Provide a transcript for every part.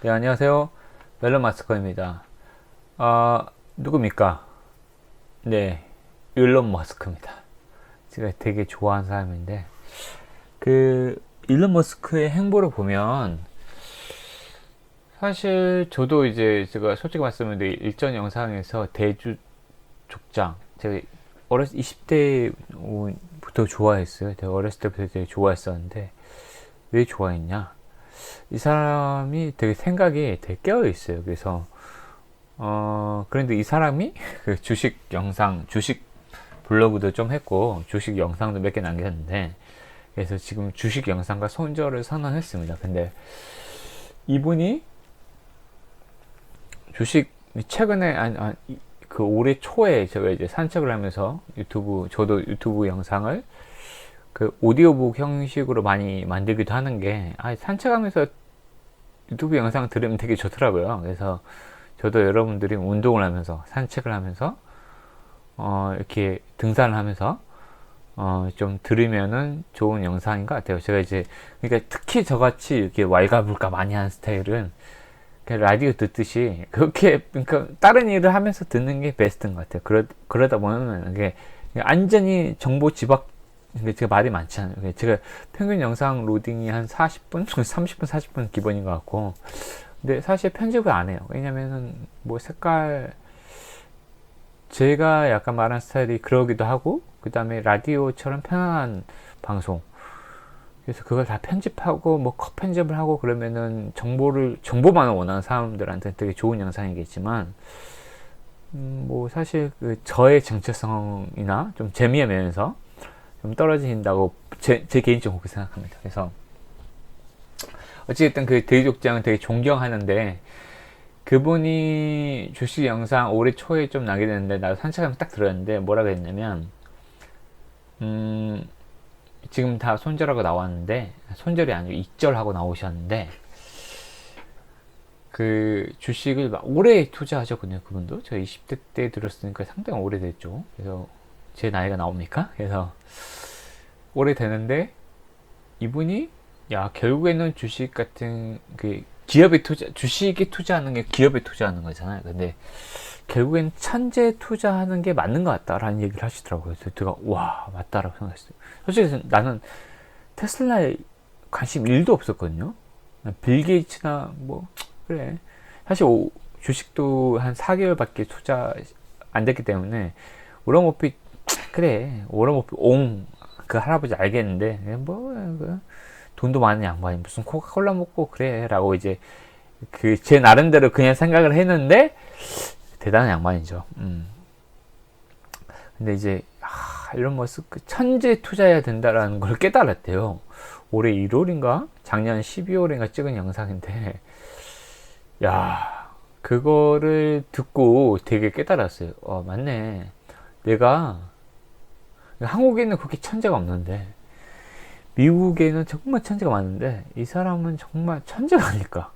네, 안녕하세요. 멜론 마스커입니다. 누굽니까? 네, 일론 머스크입니다. 제가 되게 좋아하는 사람인데, 일론 머스크의 행보를 보면, 사실 저도 이제 제가 솔직히 말씀드리면 일전 영상에서 대주 족장, 제가 20대부터 좋아했어요. 제가 어렸을 때부터 되게 좋아했었는데, 왜 좋아했냐? 이 사람이 되게 생각이 되게 깨어 있어요. 그래서 그런데 이 사람이 그 주식 영상, 주식 블로그도 좀 했고, 주식 영상도 몇 개 남겼는데, 그래서 지금 주식 영상과 손절을 선언했습니다. 근데 이분이 주식, 최근에, 그 올해 초에 제가 이제 산책을 하면서 저도 유튜브 영상을 그 오디오북 형식으로 많이 만들기도 하는 게, 산책하면서 유튜브 영상 들으면 되게 좋더라고요. 그래서 저도 여러분들이 운동을 하면서 산책을 하면서 이렇게 등산을 하면서 좀 들으면은 좋은 영상인 것 같아요. 제가 이제 그러니까 특히 저같이 이렇게 왈가불가 많이 하는 스타일은 그냥 라디오 듣듯이 그렇게 그러니까 다른 일을 하면서 듣는 게 베스트인 것 같아요. 그러다 보면 이게 완전히 정보 집약, 제가 말이 많지 않아요. 제가 평균 영상 로딩이 한 40분, 30분, 40분 기본인 것 같고, 근데 사실 편집을 안 해요. 왜냐면은 뭐 색깔, 제가 약간 말한 스타일이 그러기도 하고, 그 다음에 라디오처럼 편안한 방송, 그래서 그걸 다 편집하고 뭐 컷 편집을 하고 그러면은 정보만 원하는 사람들한테 되게 좋은 영상이겠지만, 뭐 사실 그 저의 정체성이나 좀 재미의 면에서 좀 떨어진다고 제 개인적으로 그렇게 생각합니다. 그래서 어찌됐든 그 대리족장은 되게 존경하는데, 그분이 주식 영상 올해 초에 좀 나게 됐는데, 나도 산책하면서 딱 들었는데 뭐라고 했냐면, 지금 다 손절하고 나왔는데, 손절이 아니고 익절하고 나오셨는데, 그 주식을 막 오래 투자하셨거든요. 그분도 저 20대 때 들었으니까 상당히 오래됐죠. 그래서 제 나이가 나옵니까? 그래서 오래되는데, 이분이 야, 결국에는 주식 같은 그 기업에 주식에 투자하는 게 기업에 투자하는 거잖아요. 근데 결국엔 천재 투자하는 게 맞는 것 같다라는 얘기를 하시더라고요. 그래서 제가 와, 맞다라고 생각했어요. 솔직히 나는 테슬라에 관심 1도 없었거든요. 빌 게이츠나 뭐 그래. 사실 주식도 한 4개월밖에 투자 안 됐기 때문에 워런 버핏, 그래, 워런 버핏 그 할아버지 알겠는데, 뭐 돈도 많은 양반이 무슨 코카콜라 먹고 그래 라고 이제 그 제 나름대로 그냥 생각을 했는데, 대단한 양반이죠. 근데 이제 일론 머스크 천재 투자해야 된다라는 걸 깨달았대요. 올해 1월인가 작년 12월인가 찍은 영상인데, 야, 그거를 듣고 되게 깨달았어요. 맞네. 내가 한국에는 그렇게 천재가 없는데 미국에는 정말 천재가 많은데 이 사람은 정말 천재가 아닐까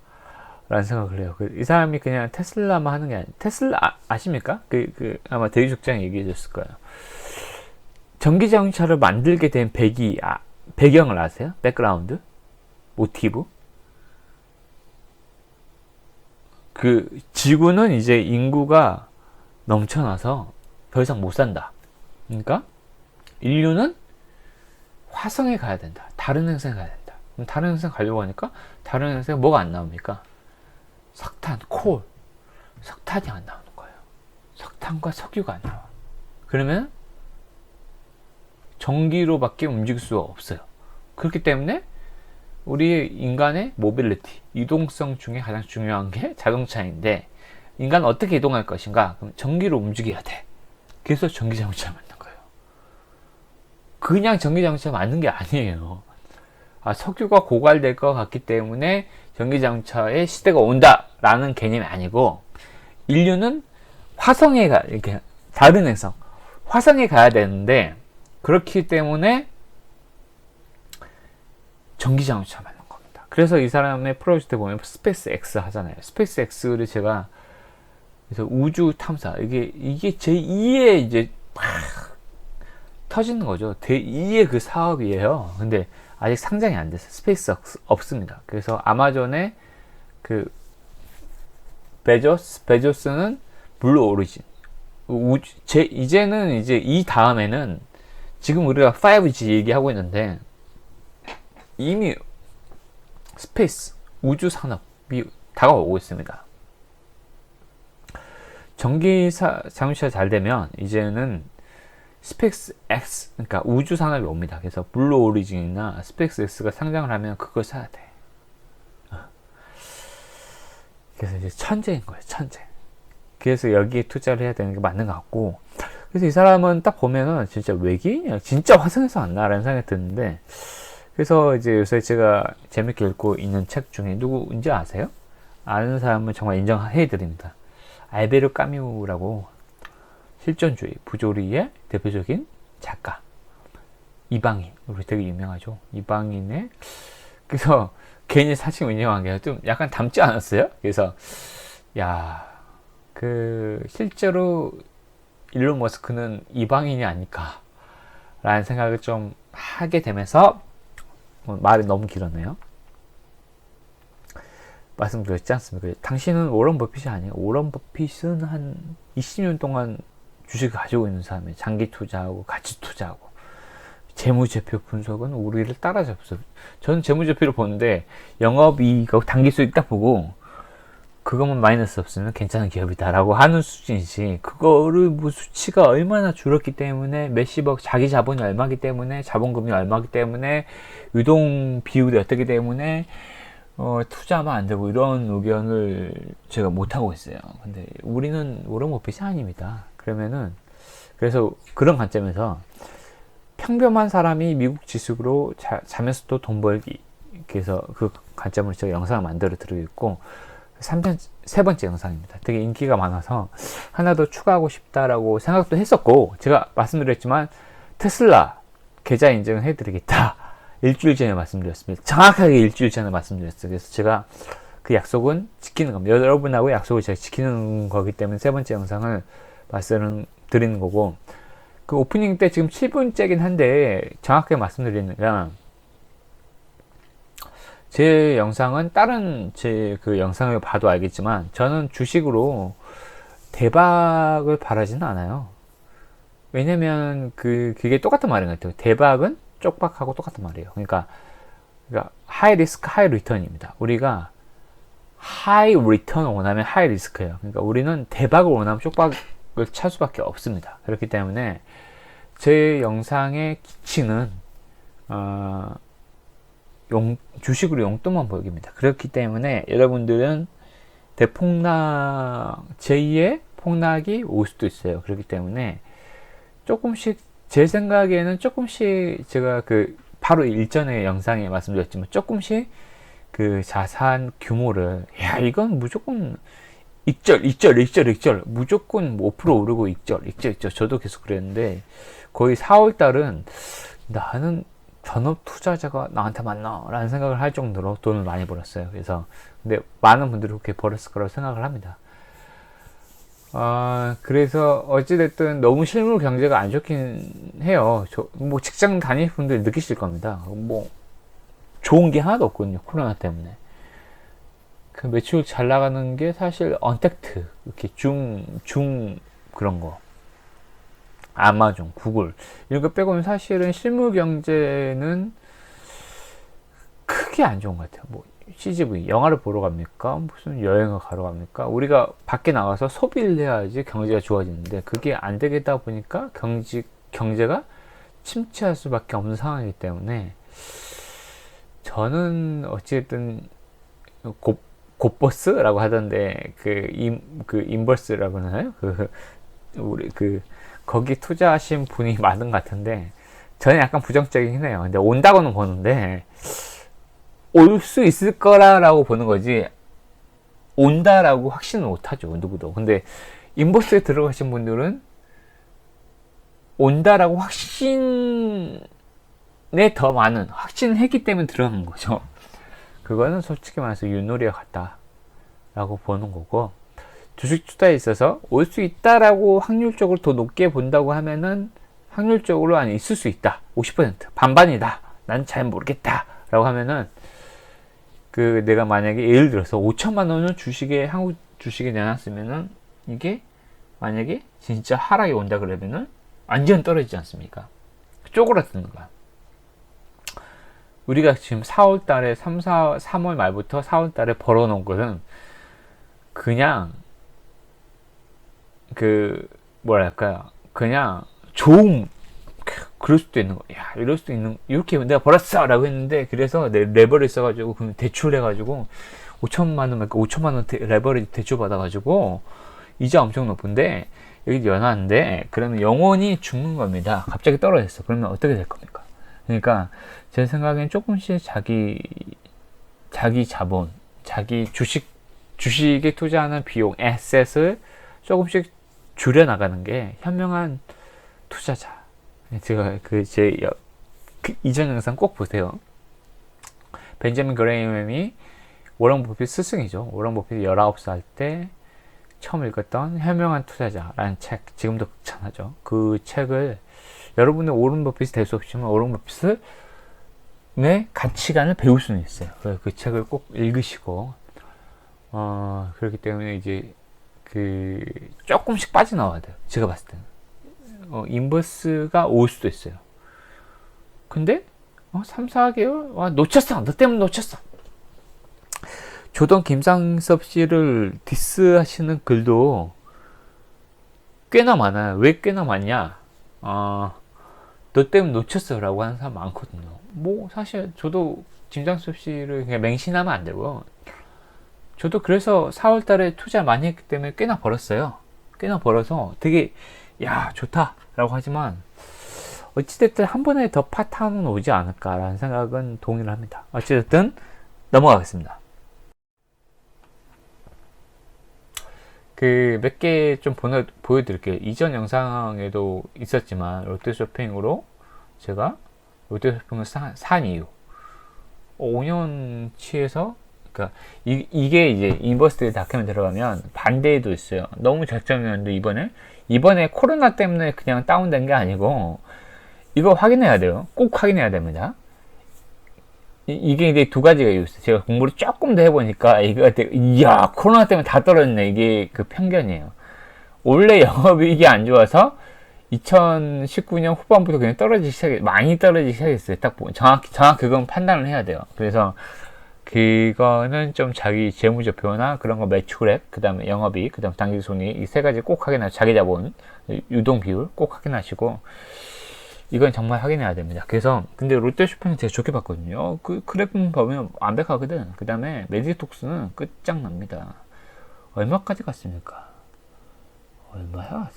라는 생각을 해요. 이 사람이 그냥 테슬라만 하는 게 아니에요. 테슬라 아십니까? 아마 대리족장 얘기해 줬을 거예요. 전기자동차를 만들게 된 배경을 아세요? 백그라운드? 모티브? 그 지구는 이제 인구가 넘쳐나서 더 이상 못 산다. 그러니까 인류는 화성에 가야 된다. 다른 행성에 가야 된다. 그럼 다른 행성 가려고 하니까 다른 행성에 뭐가 안 나옵니까? 석탄, 콜. 석탄이 안 나오는 거예요. 석탄과 석유가 안 나와. 그러면 전기로밖에 움직일 수가 없어요. 그렇기 때문에 우리 인간의 모빌리티, 이동성 중에 가장 중요한 게 자동차인데, 인간은 어떻게 이동할 것인가? 그럼 전기로 움직여야 돼. 그래서 전기자동차를 만든 거예요. 그냥 전기자동차 만든 게 아니에요. 석유가 고갈될 것 같기 때문에 전기자동차의 시대가 온다라는 개념이 아니고, 인류는 화성에 이렇게 다른 행성, 화성에 가야 되는데, 그렇기 때문에 전기자동차 만든 겁니다. 그래서 이 사람의 프로젝트 보면 스페이스 X 하잖아요. 스페이스 X를 제가, 그래서 우주 탐사, 이게 제2의 이제 막 터지는 거죠. 제2의 그 사업이에요. 근데 아직 상장이 안 됐어요. 스페이스 없습니다. 그래서 아마존에 그 베조스는 블루 오리진. 이제는 이제 이 다음에는 지금 우리가 5G 얘기하고 있는데 이미 스페이스, 우주 산업이 다가오고 있습니다. 전기 자동차 잘 되면 이제는 스페이스 X, 그러니까 우주 산업이 옵니다. 그래서 블루 오리진이나 스페이스 X가 상장을 하면 그걸 사야 돼. 그래서 이제 천재인 거예요, 천재. 그래서 여기에 투자를 해야 되는 게 맞는 것 같고, 그래서 이 사람은 딱 보면은 진짜 외계인이야. 진짜 화성에서 왔나라는 생각이 드는데, 그래서 이제 요새 제가 재밌게 읽고 있는 책 중에 누구인지 아세요? 아는 사람은 정말 인정해 드립니다. 알베르 까뮤라고 실존주의, 부조리의 대표적인 작가. 이방인. 우리 되게 유명하죠. 이방인의, 그래서 개인의 사칭 운영한 게 좀 약간 닮지 않았어요? 그래서, 실제로 일론 머스크는 이방인이 아닐까 라는 생각을 좀 하게 되면서, 말이 너무 길었네요. 말씀드렸지 않습니까? 당신은 워런 버핏이 아니에요. 워런 버핏은 한 20년 동안 주식을 가지고 있는 사람이에요. 장기 투자하고 가치 투자하고 재무제표 분석은 우리를 따라잡았어요. 저는 재무제표를 보는데 영업이익하고 단기수익 딱 보고 그것만 마이너스 없으면 괜찮은 기업이다 라고 하는 수준이지, 그거를 뭐 수치가 얼마나 줄었기 때문에 몇십억, 자기 자본이 얼마기 때문에, 자본금이 얼마기 때문에, 유동 비율이 어떻기 때문에 투자하면 안 되고, 이런 의견을 제가 못 하고 있어요. 근데 우리는 워런 버핏이 아닙니다. 그래서 그런 관점에서 평범한 사람이 미국 지식으로 자면서도 돈 벌기, 그래서 그 관점으로 제가 영상을 만들어 드리고 있고, 세 번째 영상입니다. 되게 인기가 많아서 하나 더 추가하고 싶다라고 생각도 했었고, 제가 말씀드렸지만 테슬라 계좌 인증을 해드리겠다 일주일 전에 말씀드렸습니다. 정확하게 일주일 전에 말씀드렸어요. 그래서 제가 그 약속은 지키는 겁니다. 여러분하고 약속을 제가 지키는 거기 때문에 세 번째 영상을 말씀을 드리는 거고, 그 오프닝 때 지금 7분째긴 한데 정확하게 말씀드리니까, 제 영상은 다른 제 그 영상을 봐도 알겠지만 저는 주식으로 대박을 바라지는 않아요. 왜냐면 그게 똑같은 말인 것 같아요. 대박은 쪽박하고 똑같은 말이에요. 그러니까 하이 리스크 하이 리턴입니다. 우리가 하이 리턴을 원하면 하이 리스크예요. 그러니까 우리는 대박을 원하면 쪽박을 찰 수밖에 없습니다. 그렇기 때문에 제 영상의 기치는 주식으로 용돈만 벌기입니다. 그렇기 때문에 여러분들은 대폭락, 제2의 폭락이 올 수도 있어요. 그렇기 때문에 조금씩, 제 생각에는 조금씩, 제가 바로 일전에 영상에 말씀드렸지만 조금씩 그 자산 규모를, 이건 무조건 익절 무조건 5% 오르고 익절. 저도 계속 그랬는데 거의 4월 달은 나는 전업 투자자가 나한테 맞나? 라는 생각을 할 정도로 돈을 많이 벌었어요. 근데 많은 분들이 그렇게 벌었을 거라고 생각을 합니다. 그래서 어찌됐든 너무 실물 경제가 안 좋긴 해요. 직장 다니는 분들 느끼실 겁니다. 좋은 게 하나도 없거든요. 코로나 때문에. 그 매출 잘 나가는 게 사실 언택트, 이렇게 그런 거. 아마존, 구글 이런 거 빼고는 사실은 실물 경제는 크게 안 좋은 것 같아요. CGV 영화를 보러 갑니까? 무슨 여행을 가러 갑니까? 우리가 밖에 나가서 소비를 해야지 경제가 좋아지는데 그게 안 되겠다 보니까 경제가 침체할 수밖에 없는 상황이기 때문에 저는 어찌됐든 곧버스라고 하던데 인버스라고 하나요? 거기 투자하신 분이 많은 것 같은데 저는 약간 부정적이긴 해요. 근데 온다고는 보는데 올 수 있을 거라고 보는 거지 온다라고 확신은 못하죠, 누구도. 근데 인버스에 들어가신 분들은 온다라고 확신에 더 많은, 확신했기 때문에 들어가는 거죠. 그거는 솔직히 말해서 윷놀이와 같다라고 보는 거고, 주식 투자에 있어서 올 수 있다라고 확률적으로 더 높게 본다고 하면은 확률적으로 있을 수 있다. 50% 반반이다. 난 잘 모르겠다. 라고 하면은 내가 만약에 예를 들어서 5천만 원을 한국 주식에 내놨으면은 이게 만약에 진짜 하락이 온다 그러면은 완전 떨어지지 않습니까? 쪼그라드는 거야. 우리가 지금 4월 달에 3월 말부터 4월 달에 벌어놓은 것은 그냥 뭐랄까요, 그냥 좋은, 그럴 수도 있는 거. 야, 이럴 수도 있는, 이렇게 내가 벌었어! 라고 했는데, 그래서 내 레버리지 써가지고, 그럼 대출해가지고, 5천만 원 레버리지 대출 받아가지고, 이자 엄청 높은데, 여기 연한데, 그러면 영원히 죽는 겁니다. 갑자기 떨어졌어. 그러면 어떻게 될 겁니까? 그러니까, 제 생각엔 조금씩 자기 자본, 자기 주식에 투자하는 비용, 에셋을 조금씩 줄여나가는 게 현명한 투자자. 제가 이전 영상 꼭 보세요. 벤자민 그레이엄이 워런 버핏 스승이죠. 워런 버핏이 19살 때 처음 읽었던 현명한 투자자라는 책, 지금도 극찬하죠. 그 책을 여러분은 워런 버핏이 될 수 없지만 워런 버핏의 가치관을 배울 수는 있어요. 그 책을 꼭 읽으시고, 그렇기 때문에 이제 조금씩 빠져나와야 돼요. 제가 봤을 때는. 인버스가 올 수도 있어요. 근데, 3, 4개월? 와, 놓쳤어! 너 때문에 놓쳤어! 조던 김상섭 씨를 디스하시는 글도 꽤나 많아요. 왜 꽤나 많냐? 너 때문에 놓쳤어. 라고 하는 사람 많거든요. 뭐, 사실, 저도 김상섭 씨를 그냥 맹신하면 안 되고, 저도 그래서 4월 달에 투자 많이 했기 때문에 꽤나 벌었어요. 꽤나 벌어서 되게, 야, 좋다. 라고 하지만, 어찌됐든 한 번에 더 파탄은 오지 않을까라는 생각은 동의를 합니다. 어찌됐든, 넘어가겠습니다. 몇 개 좀 보여드릴게요. 이전 영상에도 있었지만, 롯데쇼핑으로 제가 롯데쇼핑을 산 이유. 5년치에서, 그러니까 이게 이제 인버스트 다큐멘터리 들어가면 반대도 있어요. 너무 저점이었는데 이번에 코로나 때문에 그냥 다운된 게 아니고 이거 확인해야 돼요. 꼭 확인해야 됩니다. 이게 이제 두 가지가 있어요. 제가 공부를 조금 더 해보니까 이야, 코로나 때문에 다 떨어졌네. 이게 그 편견이에요. 원래 영업이익이 안 좋아서 2019년 후반부터 그냥 많이 떨어지기 시작했어요. 딱 정확히 그건 판단을 해야 돼요. 그래서 그거는 좀 자기 재무제표나 그런 거 매출액, 그 다음에 영업이익, 그 다음에 당기순이익, 이 세 가지 꼭 확인하시고, 자기 자본, 유동 비율 꼭 확인하시고, 이건 정말 확인해야 됩니다. 그래서, 근데 롯데쇼핑은 되게 좋게 봤거든요. 그 그래프 보면 완벽하거든. 그 다음에 메디톡스는 끝장납니다. 얼마까지 갔습니까? 얼마야?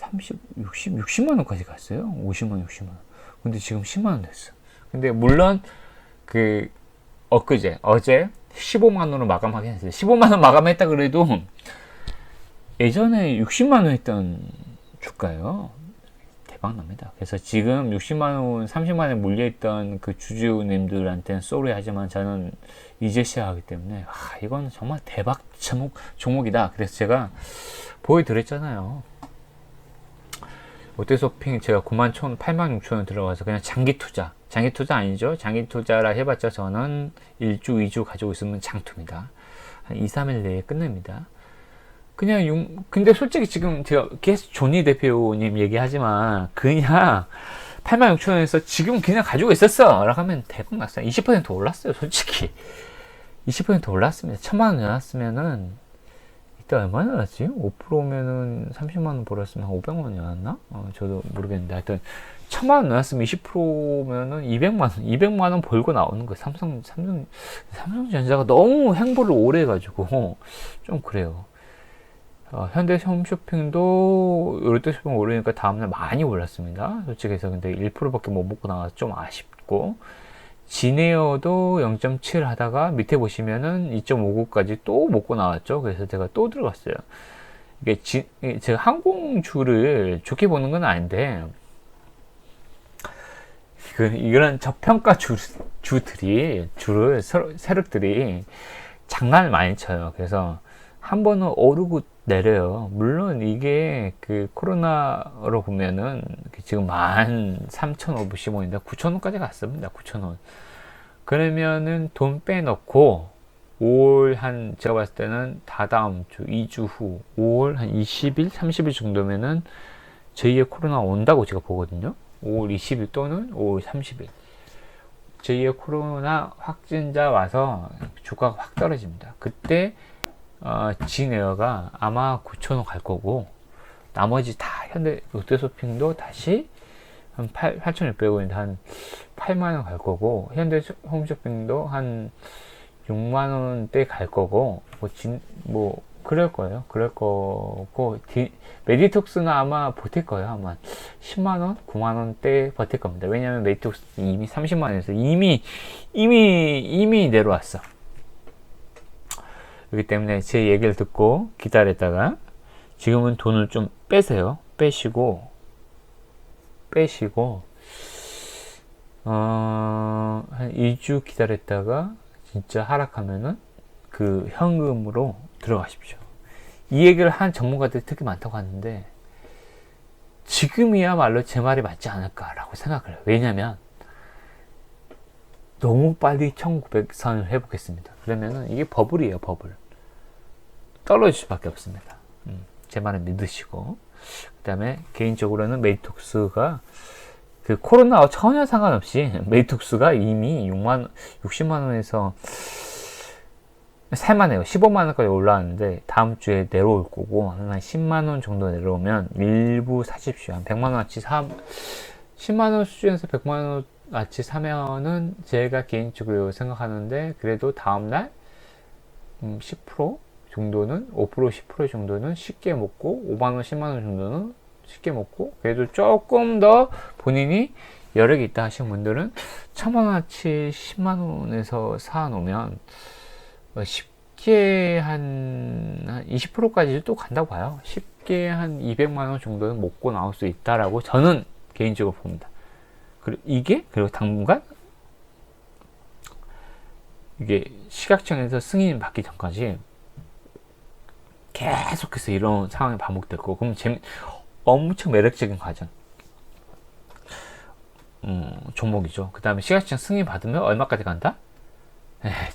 60만원까지 갔어요. 50만, 60만원. 근데 지금 10만원 됐어. 근데 물론, 어제 15만원으로 마감하긴 했어요. 15만원 마감했다 그래도 예전에 60만원 했던 주가예요. 대박납니다. 그래서 지금 60만원, 30만원에 물려있던 그 주주님들한테는 쏘리 하지만 저는 이제 시작하기 때문에 이건 정말 대박 종목이다. 그래서 제가 보여드렸잖아요. 롯데쇼핑 제가 86,000원 들어가서 그냥 장기 투자 아니죠. 장기 투자라 해봤자 저는 1주, 2주 가지고 있으면 장투입니다. 한 2, 3일 내에 끝냅니다. 근데 솔직히 지금 제가 계속 조니 대표님 얘기하지만 그냥 86,000원에서 지금 그냥 가지고 있었어 라고 하면 대박 났어요. 20% 올랐어요. 솔직히 20% 올랐습니다. 1,000만원 내놨으면은 이때 얼마나 나왔지? 5%면은 30만원 벌었으면 한 500만원이 나왔나? 저도 모르겠는데 하여튼 1,000만원 나왔으면 20%면은 200만원 벌고 나오는 거예요. 삼성전자가 너무 행보를 오래 해가지고 좀 그래요. 현대홈쇼핑도 롯데쇼핑 오르니까 다음날 많이 올랐습니다. 솔직히 해서 근데 1%밖에 못 먹고 나와서 좀 아쉽고, 진에어도 0.7 하다가 밑에 보시면은 2.59까지 또 먹고 나왔죠. 그래서 제가 또 들어갔어요. 이게 제가 항공주를 좋게 보는 건 아닌데, 이런 저평가 세력들이 장난을 많이 쳐요. 그래서 한 번은 오르고 내려요. 물론 이게 코로나로 보면은 지금 13,515원인데 9,000원까지 갔습니다. 9,000원. 그러면은 돈 빼놓고 5월 제가 봤을 때는 다다음 주, 2주 후, 5월 한 20일, 30일 정도면은 제2의 코로나 온다고 제가 보거든요. 5월 20일 또는 5월 30일. 제2의 코로나 확진자 와서 주가가 확 떨어집니다. 그때, 진에어가 아마 9,000원 갈 거고, 나머지 다 현대 롯데쇼핑도 다시 한 8,600원인데 한 8만원 갈 거고, 현대 홈쇼핑도 한 6만원대 갈 거고, 그럴 거예요. 그럴 거고, 메디톡스는 아마 버틸 거예요. 아마 10만원, 9만원대 버틸 겁니다. 왜냐면 메디톡스 이미 30만원에서 이미 내려왔어. 그렇기 때문에 제 얘기를 듣고 기다렸다가, 지금은 돈을 좀 빼세요. 빼시고, 한 2주 기다렸다가, 진짜 하락하면은, 그 현금으로 들어가십시오. 이 얘기를 한 전문가들이 특히 많다고 하는데, 지금이야말로 제 말이 맞지 않을까라고 생각을 해요. 왜냐면 너무 빨리 1900선을 회복했습니다. 그러면은 이게 버블이에요. 버블. 떨어질 수밖에 없습니다. 제 말을 믿으시고, 그 다음에 개인적으로는 메디톡스가 그 코로나와 전혀 상관없이 메디톡스가 이미 60만원에서 살만해요. 15만원까지 올라왔는데 다음 주에 내려올 거고, 한 10만원 정도 내려오면 일부 사십시오. 한 100만원어치 10만원 수준에서 100만원어치 사면은 제가 개인적으로 생각하는데, 그래도 다음날 10% 정도는, 5% 10% 정도는 쉽게 먹고, 5만원 10만원 정도는 쉽게 먹고, 그래도 조금 더 본인이 여력이 있다 하시는 분들은 1000만원어치 10만원에서 사놓으면 쉽게 한 20%까지 또 간다고 봐요. 쉽게 한 200만원 정도는 먹고 나올 수 있다라고 저는 개인적으로 봅니다. 그리고 당분간 이게 시각청에서 승인 받기 전까지 계속해서 이런 상황이 반복됐고, 그럼 엄청 매력적인 과정 종목이죠. 그 다음에 시각청 승인 받으면 얼마까지 간다?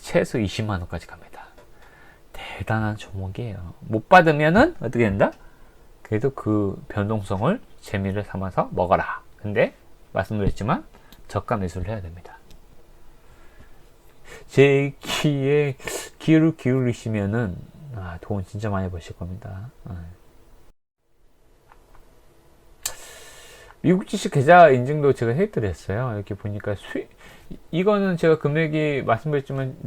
최소 20만원까지 갑니다. 대단한 종목이에요. 못 받으면은 어떻게 된다? 그래도 그 변동성을 재미를 삼아서 먹어라. 근데 말씀드렸지만 저가 매수를 해야 됩니다. 제 귀에 귀를 기울이시면은 돈 진짜 많이 버실 겁니다. 미국 주식 계좌 인증도 제가 해드렸어요. 이렇게 보니까 이거는 제가 금액이 말씀드렸지만,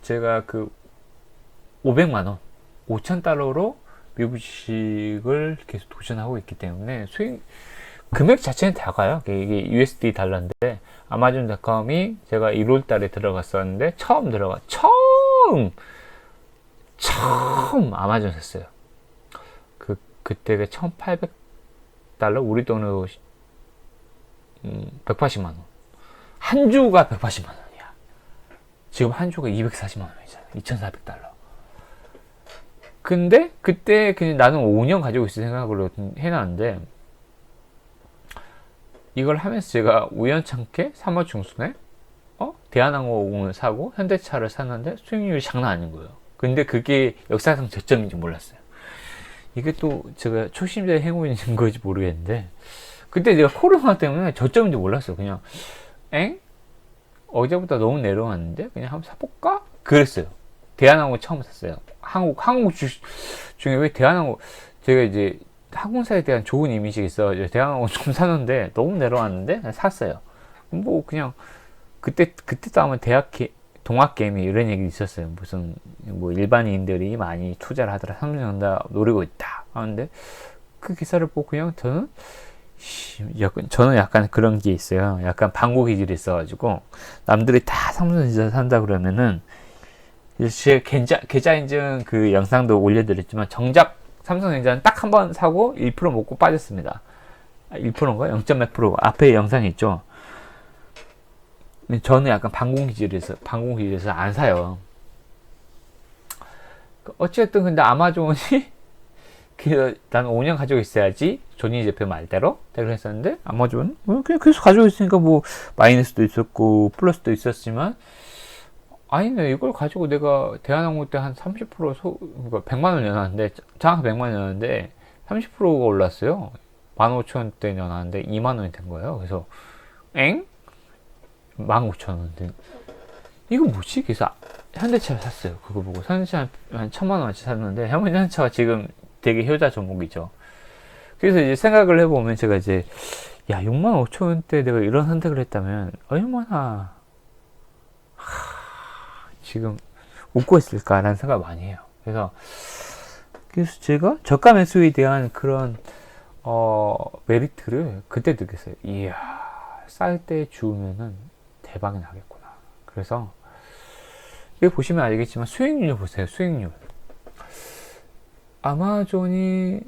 제가 그 500만원, 5,000달러로 미국 주식을 계속 도전하고 있기 때문에 금액 자체는 작아요. 이게 USD 달러인데, 아마존닷컴이 제가 1월 달에 들어갔었는데, 처음 아마존 샀어요. 그때가 1,800달러, 우리 돈으로 180만원. 한 주가 180만원이야. 지금 한 주가 240만원이잖아. 2,400달러. 근데 그때 그냥 나는 5년 가지고 있을 생각으로 해놨는데, 이걸 하면서 제가 우연찮게 3월 중순에 대한항공을 사고 현대차를 샀는데 수익률이 장난 아닌 거예요. 근데 그게 역사상 저점인지 몰랐어요. 이게 또 제가 초심자의 행운인 건지 모르겠는데, 그때 내가 코로나 때문에 저점인지 몰랐어요. 그냥 어제보다 너무 내려왔는데 그냥 한번 사볼까? 그랬어요. 대한항공 처음 샀어요. 한국 주식 중에 왜 대한항공, 제가 이제 항공사에 대한 좋은 이미지가 있어 대한항공 좀 샀는데 너무 내려왔는데 그냥 샀어요. 뭐 그냥 그때도 아마 동학개미 이런 얘기 있었어요. 무슨 일반인들이 많이 투자를 하더라, 삼성전자 노리고 있다 하는데, 그 기사를 보고 그냥 저는 약간 그런 게 있어요. 약간 방구 기질이 있어가지고, 남들이 다 삼성전자 산다 그러면은, 제 계좌 인증 그 영상도 올려드렸지만, 정작 삼성전자는 딱 한 번 사고 1% 먹고 빠졌습니다. 1%인가? 0. 몇 프로. 앞에 영상이 있죠. 저는 약간 방공 기질에서 안 사요. 어쨌든 근데 아마존이 나는 5년 가지고 있어야지, 조니 제프 말대로 그랬었는데, 아마존 그냥 계속 가지고 있으니까 뭐 마이너스도 있었고 플러스도 있었지만, 아니네, 이걸 가지고 내가 대한항공 때 한 30% 그러니까 100만 원 연하는데, 정확히 100만 원 연하는데, 30%가 올랐어요. 15,000원대 연하는데 2만 원이 된 거예요. 그래서, 엥? 15,000원인데. 이거 뭐지? 그래서 현대차를 샀어요. 그거 보고. 현대차 한 1,000만 원어치 샀는데, 현대차가 지금 되게 효자 종목이죠. 그래서 이제 생각을 해보면 제가 이제, 야, 65,000원대 내가 이런 선택을 했다면, 얼마나, 지금 웃고 있을까라는 생각을 많이 해요. 그래서 제가 저가 매수에 대한 그런 메리트를 그때 느꼈어요. 이야, 쌀 때 주우면은 대박이 나겠구나. 그래서 여기 보시면 알겠지만 수익률 보세요. 수익률. 아마존이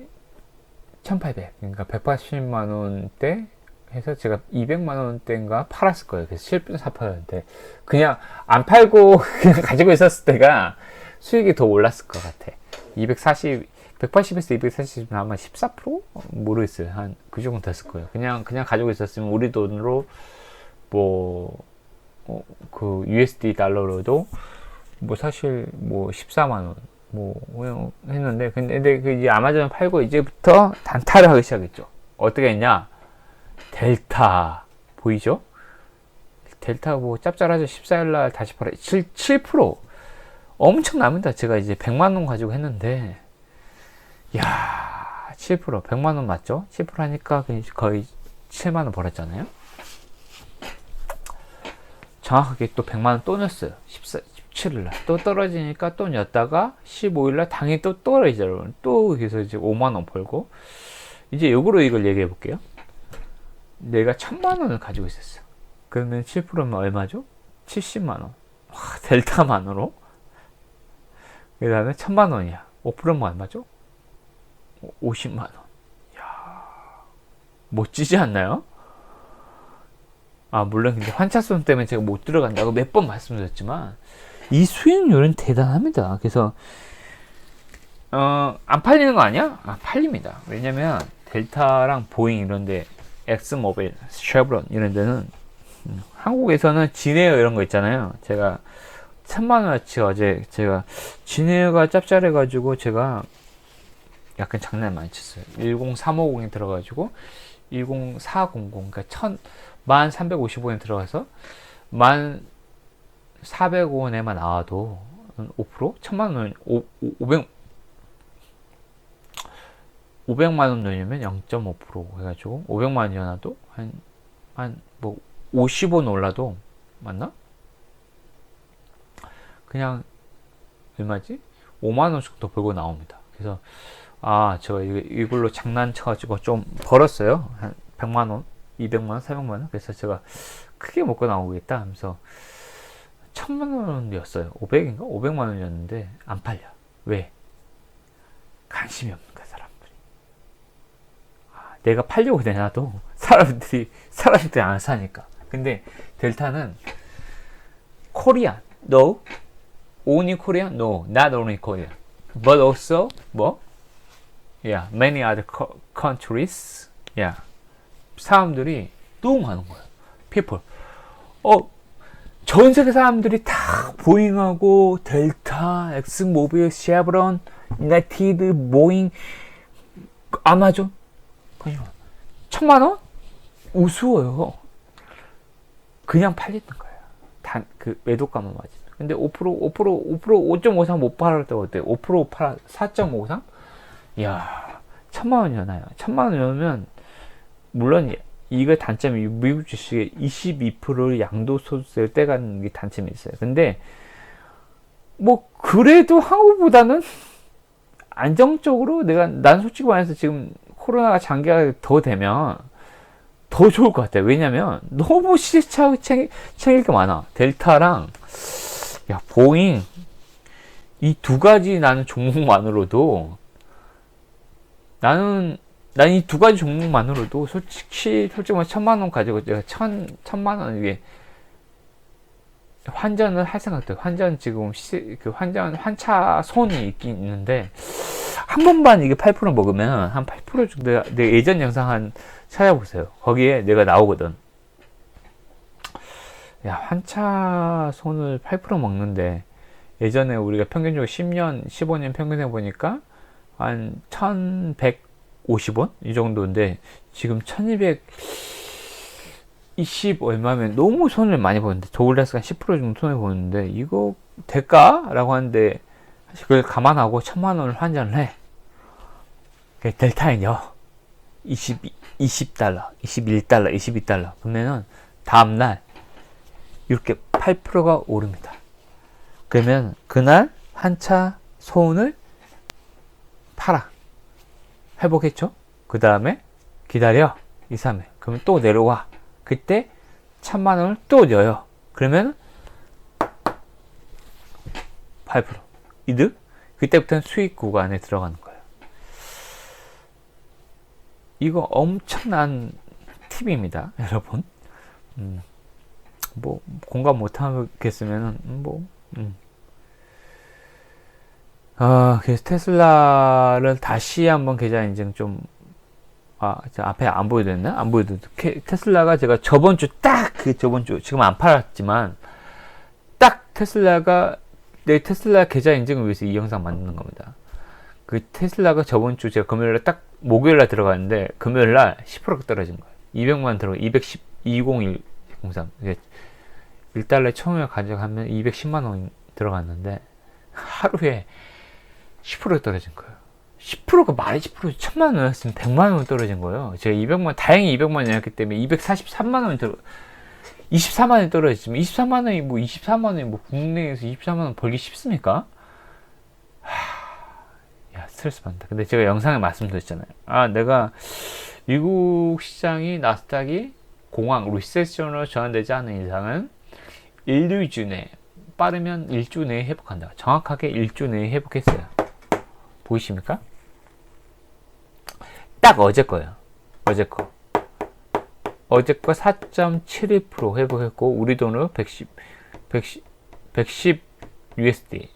1,800, 그러니까 180만 원대 해서 제가 200만 원대인가 팔았을 거예요. 그래서 7.4%. 그냥 안 팔고 그냥 가지고 있었을 때가 수익이 더 올랐을 것 같아. 180에서 240 아마 14%? 모르겠어요. 한 그 정도 됐을 거예요. 그냥 가지고 있었으면 우리 돈으로 그 USD 달러로도 사실 14만 원 했는데, 근데 그 이제 아마존 팔고 이제부터 단타를 하기 시작했죠. 어떻게 했냐? 델타 보이죠? 델타 짭짤하죠. 14일날 다시 팔아 7% 엄청납니다. 제가 이제 100만원 가지고 했는데, 야 7% 100만원 맞죠? 7% 하니까 거의 7만원 벌었잖아요. 정확하게 또 100만원 또 냈어요. 17일날 또 떨어지니까 또 냈다가 15일날 당연히 또 떨어지죠. 여러분. 또 그래서 이제 5만원 벌고, 이제 역으로 이걸 얘기해 볼게요. 내가 1,000만원을 가지고 있었어. 그러면 7%면 얼마죠? 70만원. 와, 델타만으로. 그 다음에 1,000만원이야. 5%면 얼마죠? 50만원. 이야, 멋지지 않나요? 물론 근데 환차손 때문에 제가 못 들어간다고 몇 번 말씀드렸지만, 이 수익률은 대단합니다. 그래서 안 팔리는 거 아니야? 팔립니다. 왜냐면 델타랑 보잉 이런데, 엑스모빌, 쉐브론 이런 데는 한국에서는 진에어 이런 거 있잖아요. 제가 1,000만원어치 어제 제가 진에어가 짭짤해가지고 제가 약간 장난 많이 쳤어요. 10350에 들어가지고 10400, 그러니까 1,350원에 들어가서 1,400원에만 나와도 5%? 1,000만원, 500만원 넣으면 0.5% 해가지고 500만원 연하도 한 50원 올라도 맞나? 그냥 얼마지? 5만원 정도 벌고 나옵니다. 그래서 제가 이걸로 장난쳐가지고 좀 벌었어요. 한 100만원, 200만원, 300만원. 그래서 제가 크게 먹고 나오겠다 하면서 1,000만원이었어요. 500인가? 500만원이었는데 안 팔려. 왜? 관심이 없는 거야, 사람들이. 내가 팔려고 내놔도 사람들이 안 사니까. 근데 델타는 코리안, no, only Korean, no, not only Korean, but also many other countries, 사람들이 너무 많은 거예요. people. 전 세계 사람들이 다 보잉하고 델타, 엑스모빌, 쉐브론, 유나이티드, 보잉, 아마존. 1,000만원? 우스워요. 그냥 팔리는 거예요. 그 매도가만 맞으면. 근데 5.53 못 팔았다고 어때? 5% 팔아, 4.53? 이야, 1,000만원이잖아요. 1,000만원이면, 물론, 이거 단점이 미국 주식의 22%를 양도소득세를 떼가는 게 단점이 있어요. 근데, 그래도 한국보다는 안정적으로 난 솔직히 말해서 지금 코로나가 장기화 더 되면 더 좋을 것 같아요. 왜냐면 너무 시세차익 챙길 게 많아. 델타랑 보잉 이 두 가지 나는 종목만으로도 난 이 두 가지 종목만으로도 솔직히 1,000만원 가지고 제가 1,000만원 이게 환전을 할 생각도. 환전 지금 환차 손이 있긴 있는데 한 번만 이게 8% 먹으면 한 8% 정도. 내 예전 영상 찾아보세요. 거기에 내가 나오거든. 야, 환차 손을 8% 먹는데 예전에 우리가 평균적으로 10년, 15년 평균해 보니까 한 1150원? 이 정도인데 지금 1220 얼마면 너무 손을 많이 보는데 저울레스가 10% 정도 손해 보는데 이거 될까? 라고 하는데 사실 그걸 감안하고 1000만원을 환전을 해. 델타인요 20달러, 21달러, 22달러 그러면은 다음날 이렇게 8%가 오릅니다. 그러면 그날 한차 손을 팔아 회복했죠. 그 다음에 기다려 2, 3일 그러면 또 내려와. 그때 1000만원을 또 넣어요. 그러면 8% 이득. 그때부터는 수익 구간에 들어가는 거예요. 이거 엄청난 팁입니다, 여러분. 뭐 공감 못하겠으면은 그래서 테슬라를 다시 한번 계좌 인증 좀 앞에 안 보여드렸나? 안 보여드렸죠. 테슬라가 제가 저번 주 지금 안 팔았지만 딱 내 테슬라 계좌 인증을 위해서 이 영상 만드는 겁니다. 그 테슬라가 저번 주 제가 금요일날 딱 목요일날 들어갔는데 금요일날 10%가 떨어진 거예요. 200만 들어가 20103 1달러에 1000원을 가져가면 210만원 들어갔는데 하루에 10% 떨어진 거예요. 10%가 말이 10% 1000만원 였으면 100만원 떨어진 거예요. 제가 다행히 200만원이었기 때문에 243만원이 24만원이 떨어졌지만 24만원이 국내에서 24만원 벌기 쉽습니까? 야, 스트레스 받는다. 근데 제가 영상에 말씀드렸잖아요. 내가 미국 시장이 나스닥이 공황, 리세션으로 전환되지 않는 이상은 1주 내에, 빠르면 1주 내에 회복한다. 정확하게 1주 내에 회복했어요. 보이십니까? 딱 어제 거예요. 어제 거 4.71% 회복했고, 우리 돈으로 110 USD.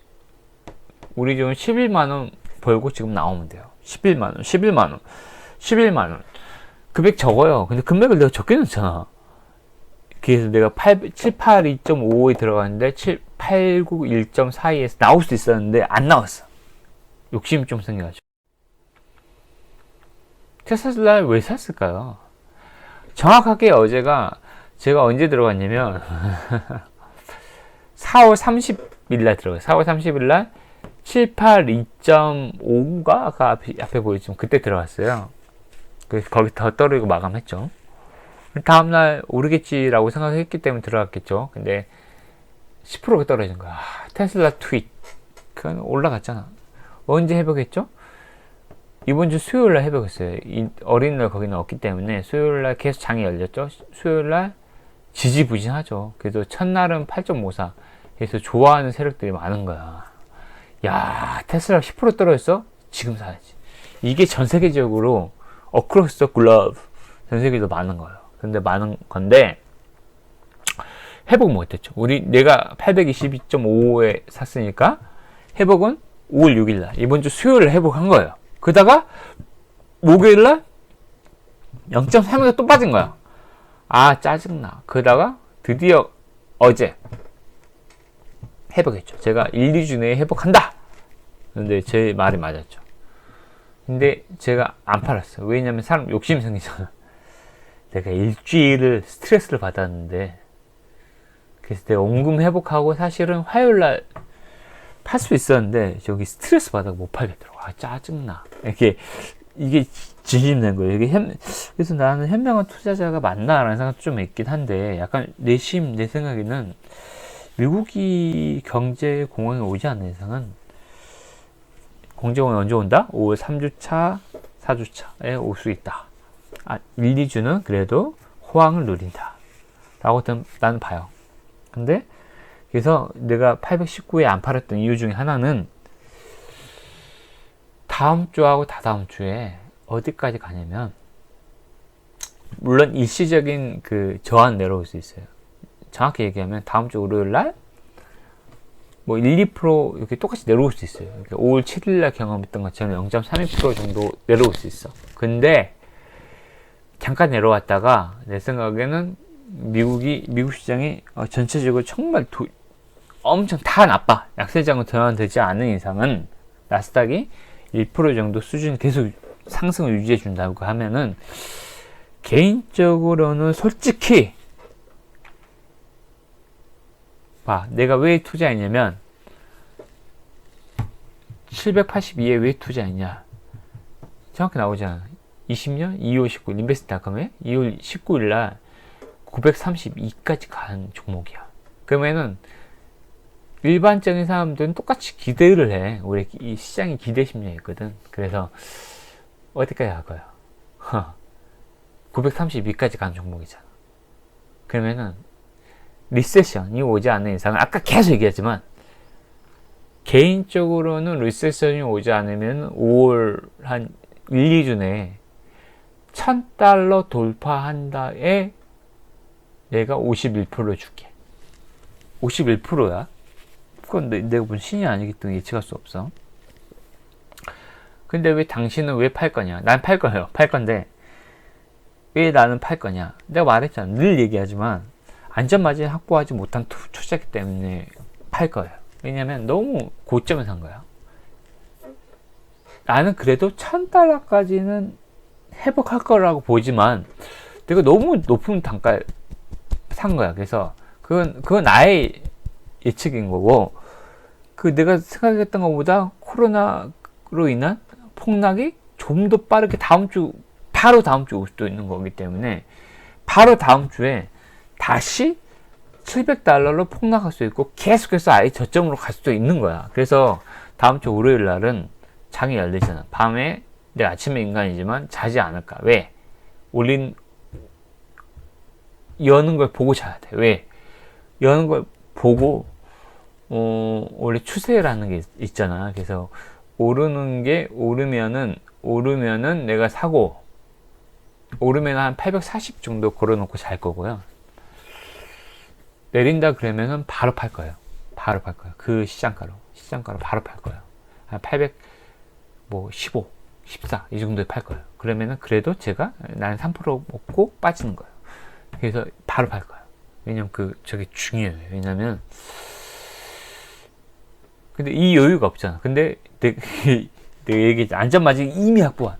우리 돈 11만원 벌고 지금 나오면 돼요. 11만원. 금액 적어요. 근데 금액을 내가 적게 넣잖아. 그래서 내가 782.55에 들어갔는데 891.42에서 나올 수 있었는데 안 나왔어. 욕심이 좀 생겨가지고. 테슬라를 왜 샀을까요? 정확하게 어제가 제가 언제 들어갔냐면 4월 30일 날 들어가요. 4월 30일 날 782.5가 앞에 보이죠. 그때 들어갔어요. 그래서 거기 더 떨어지고 마감했죠. 다음날 오르겠지라고 생각했기 때문에 들어갔겠죠. 근데 10%가 떨어진 거야. 테슬라 트윗. 그건 올라갔잖아. 언제 회복했죠? 이번 주 수요일날 회복했어요. 어린이날 거기는 없기 때문에 수요일날 계속 장이 열렸죠. 수요일날 지지부진하죠. 그래서 첫날은 8.54. 그래서 좋아하는 세력들이 많은 거야. 야, 테슬라 10% 떨어졌어? 지금 사야지. 이게 전 세계적으로 across the globe 전 세계도 많은 거예요. 근데 많은 건데 회복 못했죠. 내가 822.55에 샀으니까 회복은 5월 6일날 이번 주 수요일에 회복한 거예요. 그러다가 목요일날 0.3가 또 빠진 거야. 짜증나. 그러다가 드디어 어제 회복했죠. 제가 1, 2주 내에 회복한다. 근데 제 말이 맞았죠. 근데 제가 안 팔았어요. 왜냐면 사람 욕심 생기잖아. 내가 일주일을 스트레스를 받았는데 그래서 내가 원금 회복하고 사실은 화요일날 팔 수 있었는데 저기 스트레스 받아서 못 팔겠더라고. 짜증나. 이게 진심된 거예요. 그래서 나는 현명한 투자자가 맞나라는 생각도 좀 있긴 한데 약간 내 생각에는 미국이 경제 공황이 오지 않는 이상은 공제공황이 언제 온다? 5월 3주차, 4주차에 올 수 있다. 1, 2주는 그래도 호황을 누린다. 라고 나는 봐요. 근데 그래서 내가 819에 안 팔았던 이유 중에 하나는 다음 주하고 다다음 주에 어디까지 가냐면 물론 일시적인 그 저한 내려올 수 있어요. 정확히 얘기하면 다음 주 월요일 날 1, 2% 이렇게 똑같이 내려올 수 있어요. 5월 7일 날 경험했던 것처럼 0.32% 정도 내려올 수 있어. 근데 잠깐 내려왔다가 내 생각에는 미국 시장이 전체적으로 정말 엄청 다 나빠. 약세장으로 전환되지 않은 이상은 나스닥이 1% 정도 수준 계속 상승을 유지해 준다고 하면은 개인적으로는 솔직히 내가 왜 투자했냐면 782에 왜 투자했냐 정확히 나오잖아. 20년 2월 19일 인베스트닷컴에 2월 19일 날 932까지 간 종목이야. 그러면은 일반적인 사람들은 똑같이 기대를 해. 우리 이 시장이 기대 심리가 있거든. 그래서 어디까지 갈 거야? 932까지 간 종목이잖아. 그러면은 리세션이 오지 않는 이상은 아까 계속 얘기했지만 개인적으로는 리세션이 오지 않으면 5월 한 1, 2주 내에 $1000 돌파한다에 내가 51% 줄게. 51%야. 그건 내가 무슨 신이 아니기 때문에 예측할 수 없어. 근데 왜 당신은 왜 팔 거냐? 난 팔 거예요. 팔 건데 왜 나는 팔 거냐? 내가 말했잖아. 늘 얘기하지만 안전마진 확보하지 못한 투자기 때문에 팔 거예요. 왜냐면 너무 고점에 산 거야. 나는 그래도 $1000까지는 회복할 거라고 보지만 내가 너무 높은 단가에 산 거야. 그래서 그건 나의 예측인 거고, 내가 생각했던 것보다 코로나로 인한 폭락이 좀 더 빠르게 바로 다음 주 올 수도 있는 거기 때문에 바로 다음 주에 다시 $700로 폭락할 수 있고 계속해서 아예 저점으로 갈 수도 있는 거야. 그래서 다음 주 월요일 날은 장이 열리잖아. 밤에 내가 아침에 인간이지만 자지 않을까. 왜? 여는 걸 보고 자야 돼. 왜? 여는 걸 보고 원래 추세라는 게 있잖아. 그래서 오르면은 내가 사고, 오르면 한 840 정도 걸어놓고 잘 거고요. 내린다 그러면은 바로 팔 거예요. 바로 팔 거예요. 그 시장가로 바로 팔 거예요. 한 15, 14 이 정도에 팔 거예요. 그러면은 그래도 나는 3% 먹고 빠지는 거예요. 그래서 바로 팔 거예요. 왜냐면 저게 중요해요. 왜냐면 근데 이 여유가 없잖아. 근데 내가 얘기했지. 안전마진 이미 확보한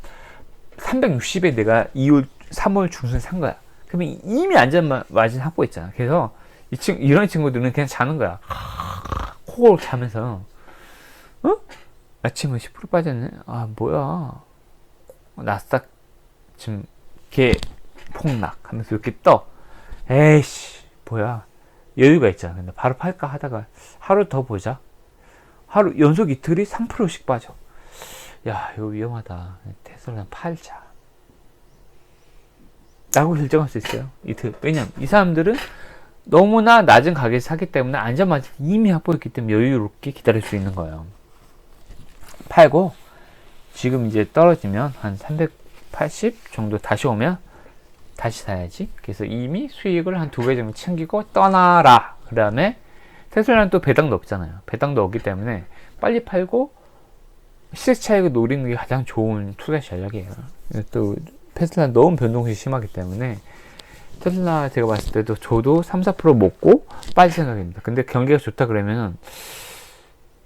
360에 내가 3월 중순에 산 거야. 그러면 이미 안전마진 확보했잖아. 그래서 이런 친구들은 그냥 자는 거야. 코골 자면서 아침에 10% 빠졌네. 뭐야. 나스닥 지금 폭락 하면서 이렇게 떠. 에이씨 뭐야. 여유가 있잖아. 근데 바로 팔까 하다가 하루 더 보자. 하루 연속 이틀이 3%씩 빠져. 야 이거 위험하다. 테슬라 팔자 라고 결정할 수 있어요. 이틀. 왜냐면 이 사람들은 너무나 낮은 가격에 사기 때문에 안전마진 이미 확보했기 때문에 여유롭게 기다릴 수 있는 거예요. 팔고 지금 이제 떨어지면 한 380 정도 다시 오면 다시 사야지. 그래서 이미 수익을 한 2배 정도 챙기고 떠나라. 그 다음에 테슬라는 또 배당도 없잖아요. 배당도 없기 때문에 빨리 팔고 시세 차익을 노리는 게 가장 좋은 투자 전략이에요. 또 테슬라는 너무 변동성이 심하기 때문에 테슬라 제가 봤을 때도 저도 3, 4% 먹고 빠질 생각입니다. 근데 경기가 좋다 그러면은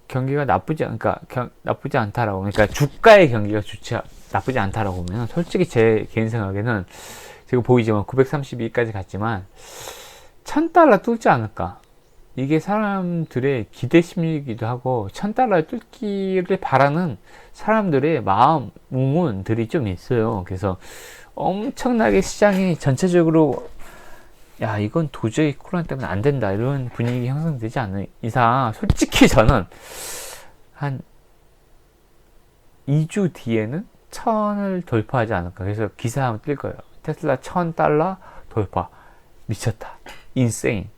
경기가 나쁘지 않다라고, 그러니까 주가의 경기가 나쁘지 않다라고 보면 솔직히 제 개인 생각에는 지금 보이지만 932까지 갔지만 $1000 뚫지 않을까. 이게 사람들의 기대 심리이기도 하고 $1000 뚫기를 바라는 사람들의 마음들이 좀 있어요. 그래서 엄청나게 시장이 전체적으로 야 이건 도저히 코로나 때문에 안 된다 이런 분위기 형성되지 않는 이상 솔직히 저는 한 2주 뒤에는 1000을 돌파하지 않을까. 그래서 기사 한번 뜰 거예요. 테슬라 $1000 돌파. 미쳤다. 인세인.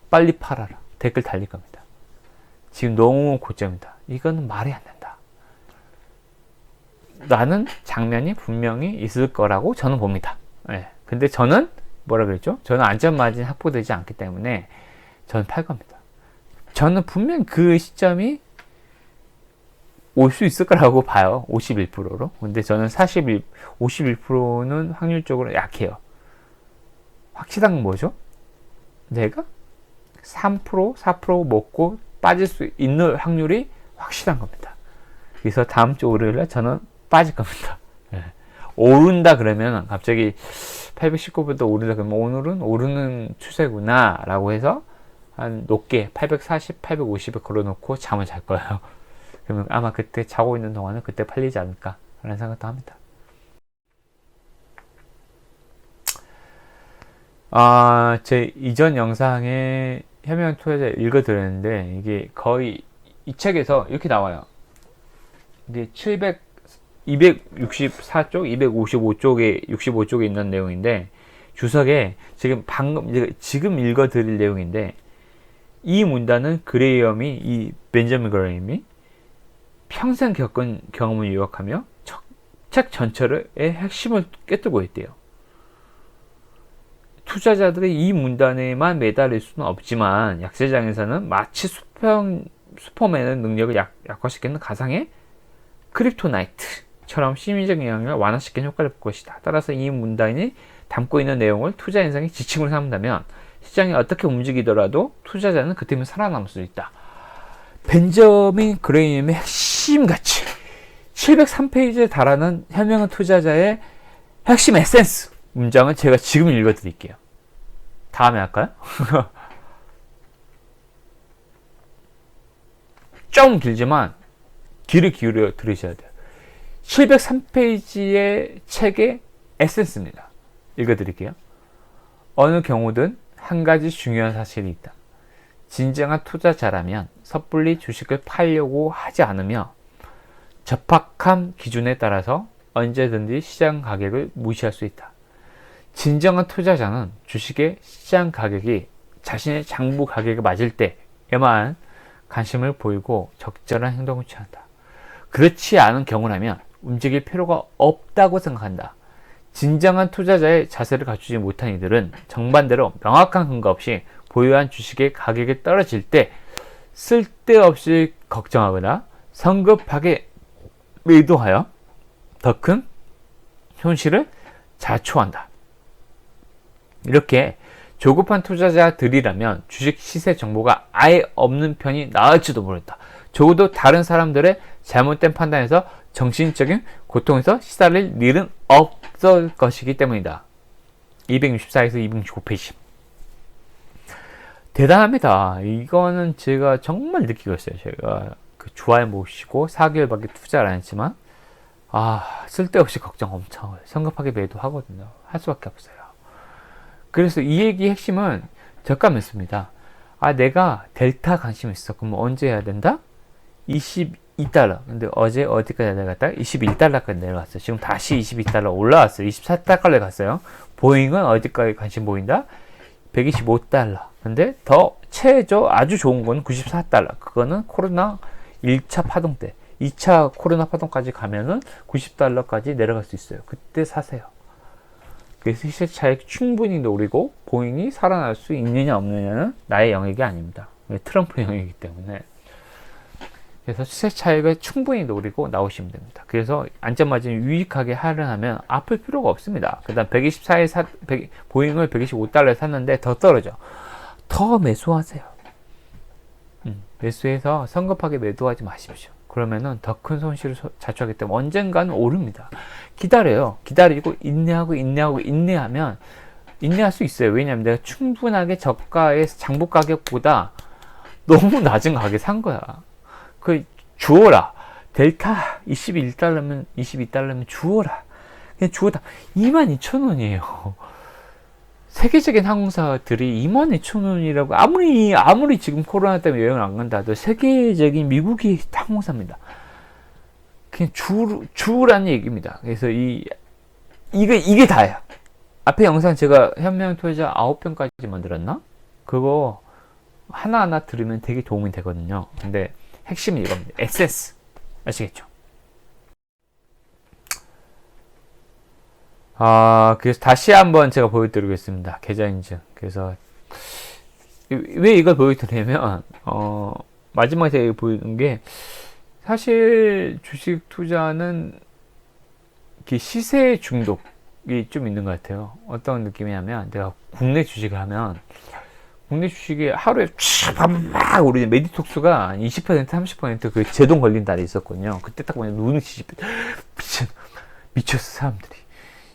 빨리 팔아라. 댓글 달릴 겁니다. 지금 너무 고점이다. 이거는 말이 안 된다. 라는 장면이 분명히 있을 거라고 저는 봅니다. 네. 근데 저는 뭐라 그랬죠? 저는 안전마진 확보되지 않기 때문에 저는 팔 겁니다. 저는 분명 그 시점이 올 수 있을 거라고 봐요. 51%로. 근데 저는 51%는 확률적으로 약해요. 확실한 건 뭐죠? 내가 3%, 4% 먹고 빠질 수 있는 확률이 확실한 겁니다. 그래서 다음 주 월요일에 저는 빠질 겁니다. 네. 오른다 그러면 갑자기 819부터 오른다 그러면 오늘은 오르는 추세구나 라고 해서 한 높게 840, 850에 걸어놓고 잠을 잘 거예요. 그러면 아마 그때 자고 있는 동안은 그때 팔리지 않을까 라는 생각도 합니다. 제 이전 영상에 현명 투자자 읽어드렸는데 이게 거의 이 책에서 이렇게 나와요. 이게 264쪽, 255쪽에 65쪽에 있는 내용인데 주석에 지금 읽어드릴 내용인데 이 문단은 이 벤저민 그레이엄이 평생 겪은 경험을 요약하며 책 전체의 핵심을 꿰뚫고 있대요. 투자자들이 이 문단에만 매달릴 수는 없지만 약세장에서는 마치 슈퍼맨의 능력을 약화시키는 가상의 크립토나이트처럼 심리적 영향을 완화시키는 효과를 볼 것이다. 따라서 이 문단이 담고 있는 내용을 투자 인상의 지침으로 삼는다면 시장이 어떻게 움직이더라도 투자자는 그 팀에 살아남을 수 있다. 벤저민 그레이엄의 핵심 가치 703페이지에 달하는 현명한 투자자의 핵심 에센스 문장을 제가 지금 읽어드릴게요. 다음에 할까요? 좀 길지만 귀를 기울여 들으셔야 돼요. 703페이지의 책의 에센스입니다. 읽어드릴게요. 어느 경우든 한 가지 중요한 사실이 있다. 진정한 투자자라면 섣불리 주식을 팔려고 하지 않으며 적합한 기준에 따라서 언제든지 시장 가격을 무시할 수 있다. 진정한 투자자는 주식의 시장 가격이 자신의 장부 가격에 맞을 때에만 관심을 보이고 적절한 행동을 취한다. 그렇지 않은 경우라면 움직일 필요가 없다고 생각한다. 진정한 투자자의 자세를 갖추지 못한 이들은 정반대로 명확한 근거 없이 보유한 주식의 가격이 떨어질 때 쓸데없이 걱정하거나 성급하게 매도하여 더 큰 손실을 자초한다. 이렇게 조급한 투자자들이라면 주식 시세 정보가 아예 없는 편이 나을지도 모른다. 적어도 다른 사람들의 잘못된 판단에서 정신적인 고통에서 시달릴 일은 없을 것이기 때문이다. 264에서 265페이지. 대단합니다. 이거는 제가 정말 느끼고 있어요. 제가 그 주화에 모시고 4개월밖에 투자를 안 했지만 쓸데없이 걱정 엄청 해요. 성급하게 매도하거든요. 할 수밖에 없어요. 그래서 이 얘기 핵심은 저가매수입니다. 내가 델타 관심 있어. 그럼 언제 해야 된다? 22달러. 근데 어제 어디까지 내려갔다? 21달러까지 내려갔어요. 지금 다시 22달러 올라왔어요. 24달러까지 갔어요. 보잉은 어디까지 관심 보인다? 125달러. 근데 더 최저 아주 좋은 건 94달러. 그거는 코로나 1차 파동 때. 2차 코로나 파동까지 가면은 90달러까지 내려갈 수 있어요. 그때 사세요. 그래서 시세 차익 충분히 노리고 보잉이 살아날 수 있느냐 없느냐는 나의 영역이 아닙니다. 트럼프 영역이기 때문에. 그래서 시세 차익을 충분히 노리고 나오시면 됩니다. 그래서 안전마진이 유익하게 하려면 아플 필요가 없습니다. 그 다음 124에 보잉을 125달러에 샀는데 더 떨어져. 더 매수하세요. 매수해서 성급하게 매도하지 마십시오. 그러면은 더 큰 손실을 자초하기 때문에 언젠가는 오릅니다. 기다려요. 기다리고 인내하면 인내할 수 있어요. 왜냐하면 내가 충분하게 저가의 장부 가격보다 너무 낮은 가격에 산 거야. 주어라. 델타 22달러면 주어라. 그냥 주어다. 22,000원이에요. 세계적인 항공사들이 22,000원이라고 아무리 지금 코로나 때문에 여행을 안 간다 하도 세계적인 미국이 항공사입니다. 그냥 주라는 얘기입니다. 그래서 이게 다예요. 앞에 영상 제가 현명 투자자 9편까지 만들었나? 그거 하나하나 들으면 되게 도움이 되거든요. 근데 핵심은 이겁니다. 에센스. 아시겠죠? 그래서 다시 한번 제가 보여드리겠습니다. 계좌인증. 그래서 왜 이걸 보여드리냐면 마지막에 제가 보여드린 게 사실 주식 투자는 시세 중독이 좀 있는 것 같아요. 어떤 느낌이냐면 내가 국내 주식을 하면 국내 주식이 하루에 막 오르는 메디톡스가 20% 30%그 제동 걸린 달이 있었거든요. 그때 딱 보면 눈이 미쳤어 사람들이.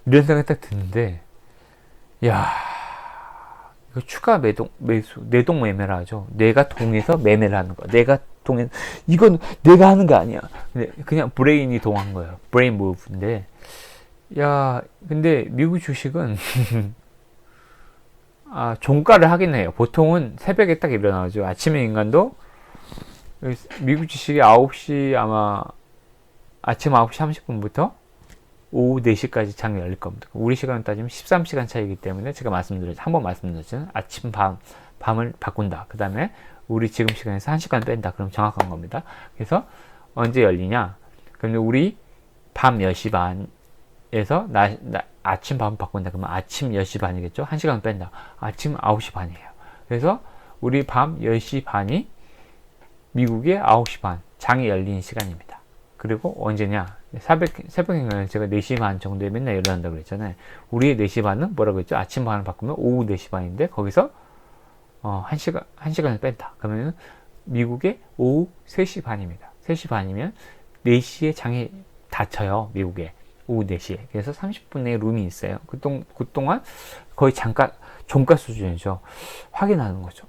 이런 생각이 딱 드는데, 야, 이거 추가 내동 매매라 하죠. 내가 동해서 매매를 하는 거. 내가 동해, 이건 내가 하는 거 아니야. 그냥 브레인이 동한 거예요. 브레인 무브인데, 야, 근데 미국 주식은 종가를 하긴 해요. 보통은 새벽에 딱 일어나죠. 아침에 인간도 미국 주식이 9시 아마 아침 9시 30분부터 오후 4시까지 장이 열릴 겁니다. 우리 시간을 따지면 13시간 차이기 때문에 제가 한번 말씀드렸죠. 아침 밤을 바꾼다. 그 다음에 우리 지금 시간에서 1시간 뺀다. 그럼 정확한 겁니다. 그래서 언제 열리냐? 그러면 우리 밤 10시 반에서 아침 밤 바꾼다. 그러면 아침 10시 반이겠죠? 1시간 뺀다. 아침 9시 반이에요. 그래서 우리 밤 10시 반이 미국의 9시 반 장이 열리는 시간입니다. 그리고 언제냐? 새벽에 제가 4시 반 정도에 맨날 일어난다고 그랬잖아요. 우리의 4시 반은 뭐라고 했죠? 아침 반을 바꾸면 오후 4시 반인데 거기서 1시간을 뺀다. 그러면 미국의 오후 3시 반입니다. 3시 반이면 4시에 장이 닫혀요. 미국에. 오후 4시에. 그래서 30분의 룸이 있어요. 그동안 거의 종가 수준이죠. 확인하는 거죠.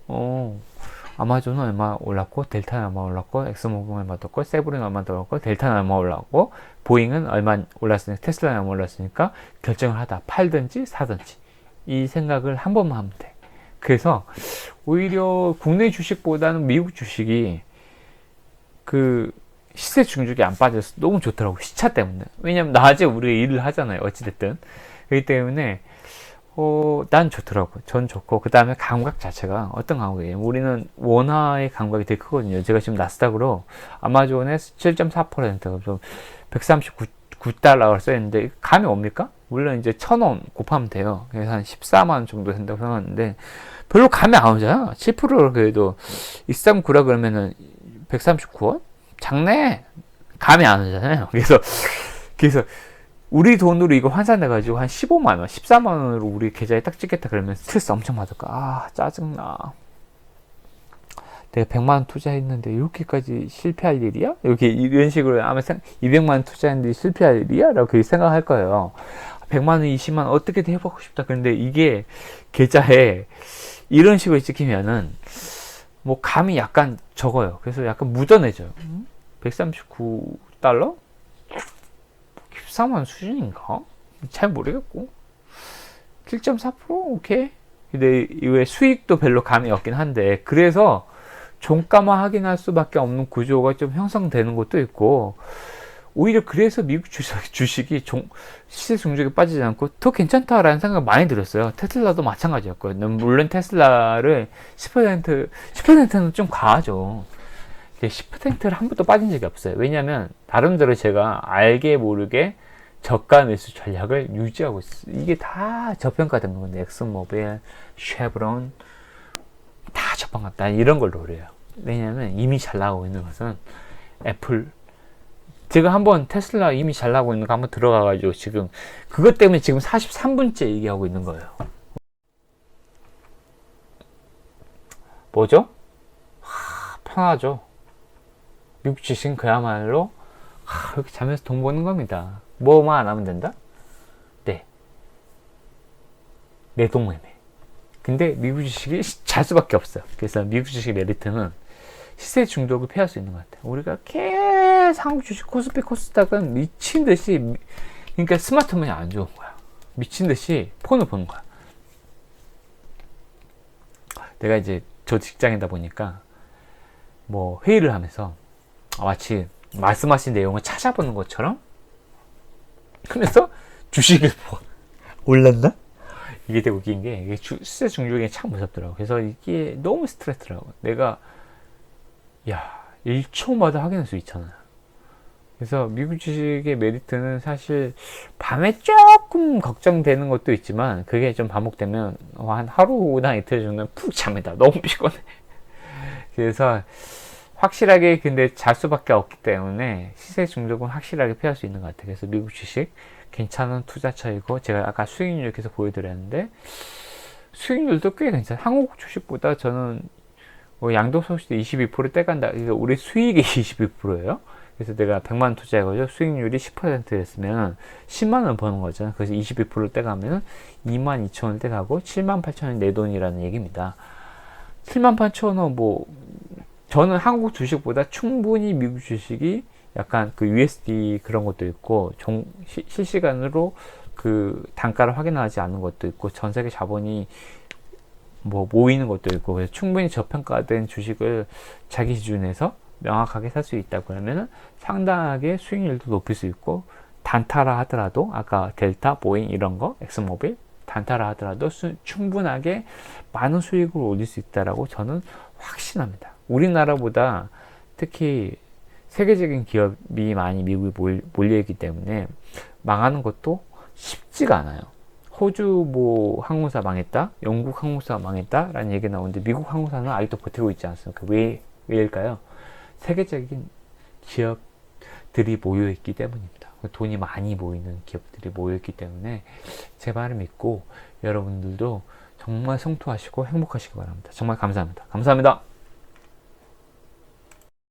아마존은 얼마 올랐고, 델타는 얼마 올랐고, 엑스모빌은 얼마 올랐고, 세브리는 얼마 올랐고, 델타는 얼마 올랐고, 보잉은 얼마 올랐으니까, 테슬라는 얼마 올랐으니까 결정을 하다. 팔든지 사든지. 이 생각을 한 번만 하면 돼. 그래서 오히려 국내 주식보다는 미국 주식이 그 시세 중축이 안 빠져서 너무 좋더라고. 시차 때문에. 왜냐면 낮에 우리가 일을 하잖아요. 어찌됐든. 그렇기 때문에 난 좋더라고. 전 좋고, 그 다음에 감각 자체가 어떤 감각이에요? 우리는 원화의 감각이 되게 크거든요. 제가 지금 나스닥으로 아마존의 7.4%, 139달러를 써있는데, 감이 옵니까? 물론 이제 1,000원 곱하면 돼요. 그래서 한 14만원 정도 된다고 생각하는데, 별로 감이 안 오잖아. 7%를 그래도 239라 그러면은 139원? 작네? 감이 안 오잖아요. 그래서 우리 돈으로 이거 환산해가지고 한 15만원, 14만원으로 우리 계좌에 딱 찍겠다 그러면 스트레스 엄청 받을까? 짜증나. 내가 100만원 투자했는데 이렇게까지 실패할 일이야? 이런 식으로 아마 200만원 투자했는데 실패할 일이야? 라고 그렇게 생각할 거예요. 100만원, 20만원 어떻게든 해보고 싶다. 그런데 이게 계좌에 이런 식으로 찍히면은 뭐 감이 약간 적어요. 그래서 약간 묻어내져요. 139달러? 14만 수준인가? 잘 모르겠고 7.4% 오케이. 근데 이외에 수익도 별로 감이 없긴 한데, 그래서 종가만 확인할 수밖에 없는 구조가 좀 형성되는 것도 있고, 오히려 그래서 미국 주식이 시세 중축에 빠지지 않고 더 괜찮다라는 생각 많이 들었어요. 테슬라도 마찬가지였고요. 물론 테슬라를 10%는 좀 과하죠. 10%를 한 번도 빠진 적이 없어요. 왜냐하면 나름대로 제가 알게 모르게 저가 매수 전략을 유지하고 있어요. 이게 다 저평가된 건데, 엑슨모빌, 쉐브론 다 저평가. 이런 걸 노려요. 왜냐하면 이미 잘 나가고 있는 것은 애플. 제가 한번 테슬라 이미 잘 나가고 있는 거 한번 들어가가지고 지금 그것 때문에 지금 43분째 얘기하고 있는 거예요. 뭐죠? 편하죠. 미국 주식은 그야말로 이렇게 자면서 돈 버는 겁니다. 뭐만 안 하면 된다? 네. 내동매매. 근데 미국 주식이 잘 수밖에 없어요. 그래서 미국 주식의 메리트는 시세 중독을 피할 수 있는 것 같아요. 우리가 계속 한국 주식 코스피 코스닥은 미친 듯이, 그러니까 스마트폰이 안 좋은 거야. 미친 듯이 폰을 보는 거야. 내가 이제 저 직장이다 보니까 뭐 회의를 하면서 마치 말씀하신 내용을 찾아보는 것처럼 그래서 주식을 올랐나? 이게 되게 웃긴 게, 이게 시세 중독이 참 무섭더라고. 그래서 이게 너무 스트레스더라고. 내가 1초마다 확인할 수 있잖아요. 그래서 미국 주식의 메리트는 사실 밤에 조금 걱정되는 것도 있지만, 그게 좀 반복되면 한 하루나 이틀 정도는 푹 잡니다. 너무 피곤해. 그래서 확실하게 근데 잘 수밖에 없기 때문에 시세 중독은 확실하게 피할 수 있는 것 같아요. 그래서 미국 주식 괜찮은 투자처이고, 제가 아까 수익률 계속 보여드렸는데 수익률도 꽤 괜찮아요. 한국 주식보다 저는 양도소득세 22% 떼간다. 그러니까 우리 수익의 22%예요. 그래서 내가 100만 원 투자해가지고 수익률이 10%였으면 10만 원 버는 거잖아요. 그래서 22%를 떼가면 2만 2천 원 떼가고 7만 8천 원이 내 돈이라는 얘기입니다. 7만 8천 원 저는 한국 주식보다 충분히 미국 주식이 약간 그 USD 그런 것도 있고 실시간으로 그 단가를 확인하지 않는 것도 있고 전 세계 자본이 모이는 것도 있고 그래서 충분히 저평가된 주식을 자기 기준에서 명확하게 살 수 있다고 하면은 상당하게 수익률도 높일 수 있고 단타라 하더라도 아까 델타, 보잉 이런 거, 엑스모빌 단타라 하더라도 충분하게 많은 수익을 올릴 수 있다라고 저는 확신합니다. 우리나라보다 특히 세계적인 기업이 많이 미국에 몰려있기 때문에 망하는 것도 쉽지가 않아요. 호주 항공사 망했다, 영국 항공사 망했다 라는 얘기 나오는데 미국 항공사는 아직도 버티고 있지 않습니까? 왜일까요? 세계적인 기업들이 모여있기 때문입니다. 돈이 많이 모이는 기업들이 모여있기 때문에 제 말을 믿고 여러분들도 정말 성투하시고 행복하시기 바랍니다. 정말 감사합니다. 감사합니다.